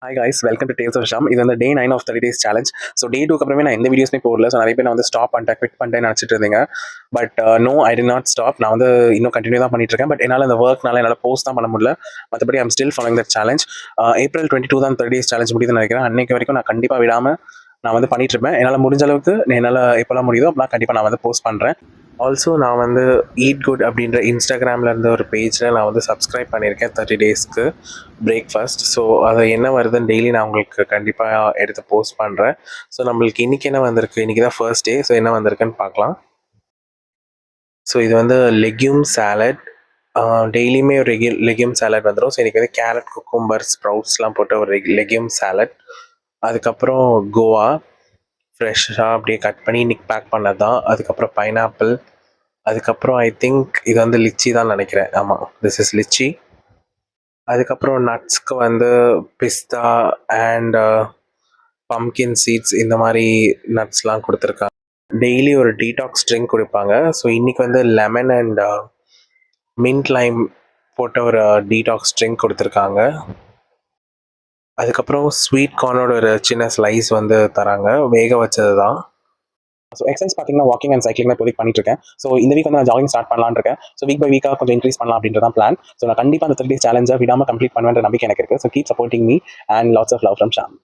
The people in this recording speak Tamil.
Hi guys, welcome to tales of Sham. இது வந்து day 9 of 30 days challenge. So day 2க்கு அப்புறமே நான் எந்த வீடியோஸுமே போடல. ஸோ நிறைய பேர் நான் வந்து ஸ்டாப் பண்ணிட்டேன், குவிட் பண்ணிட்டேன்னு நினச்சிட்டு இருந்தீங்க. But no, I did not stop. நான் வந்து இன்னும் கண்டினியூ தான் பண்ணிட்டு இருக்கேன். பட் என்னால் அந்த ஒர்க்னால என்னால் போஸ்ட் தான் பண்ண முடியல. மற்றபடி I'm still following that challenge. April 22 தான் 30 டேஸ் சேலஞ்ச் முடியுதுன்னு நினைக்கிறேன். அன்னைக்கு வரைக்கும் நான் கண்டிப்பாக விடாமல் நான் வந்து பண்ணிட்டு இருப்பேன். என்னால் முடிஞ்ச அளவுக்கு என்னால் எப்போல்லாம் முடியுதோ அப்போலாம் கண்டிப்பாக நான் வந்து போஸ்ட் பண்ணுறேன். ஆல்சோ நான் வந்து ஈட் குட் அப்படின்ற இன்ஸ்டாகிராமில் இருந்த ஒரு பேஜில் நான் வந்து சப்ஸ்கிரைப் பண்ணியிருக்கேன் 30 டேஸ்க்கு பிரேக்ஃபாஸ்ட். ஸோ அது என்ன வருதுன்னு டெய்லி நான் உங்களுக்கு கண்டிப்பாக எடுத்து போஸ்ட் பண்ணுறேன். ஸோ நம்மளுக்கு இன்றைக்கி என்ன வந்திருக்கு, இன்றைக்கி தான் ஃபர்ஸ்ட் டே. ஸோ என்ன வந்திருக்குன்னு பார்க்கலாம். ஸோ இது வந்து லெக்யூம் சாலட். டெய்லியுமே ஒரு லெக்யூம் சாலட் வந்துடும். ஸோ இன்றைக்கி வந்து கேரட், குக்கும்பர், ஸ்ப்ரவுட்ஸ்லாம் போட்ட ஒரு லெக்யூம் சாலட். அதுக்கப்புறம் கோவா ஃப்ரெஷ்ஷாக அப்படியே கட் பண்ணி இன்றைக்கி பேக் பண்ணது தான். அதுக்கப்புறம் பைனாப்பிள். அதுக்கப்புறம் ஐ திங்க் இது வந்து லிச்சி தான் நினைக்கிறேன். ஆமாம், திஸ் இஸ் லிச்சி. அதுக்கப்புறம் நட்ஸ்க்கு வந்து பிஸ்தா அண்ட் பம்கின் சீட்ஸ் இந்த மாதிரி நட்ஸ்லாம் கொடுத்துருக்காங்க. டெய்லி ஒரு டீடாக்ஸ் ட்ரிங்க் கொடுப்பாங்க. ஸோ இன்றைக்கி வந்து லெமன் அண்ட் மின்ட் லைம் போட்ட ஒரு டீடாக்ஸ் ட்ரிங்க் கொடுத்துருக்காங்க. அதுக்கப்புறம் ஸ்வீட் கார்னோட ஒரு சின்ன ஸ்லைஸ் வந்து தராங்க, வேக வச்சது தான். ஸோ எக்ஸசைஸ் பார்த்தீங்கன்னா வாக்கிங் அண்ட் சைக்கிளிங் தான் இப்போதைக்கு பண்ணிட்டு இருக்கேன். ஸோ இந்த வீக் வந்து நான் ஜாகிங் ஸ்டார்ட் பண்ணலான்னு இருக்கேன். ஸோ வீக் பை வீக்காக கொஞ்சம் இன்க்ரீஸ் பண்ணலாம் அப்படின்றதான் பிளான். ஸோ நான் கண்டிப்பாக அந்த 30 டேஸ் சேலஞ்சை விடாமல் கம்ப்ளீட் பண்ணுவேன்ற நம்பிக்கை எனக்கு இருக்குது. So keep supporting me and lots of love from Sham.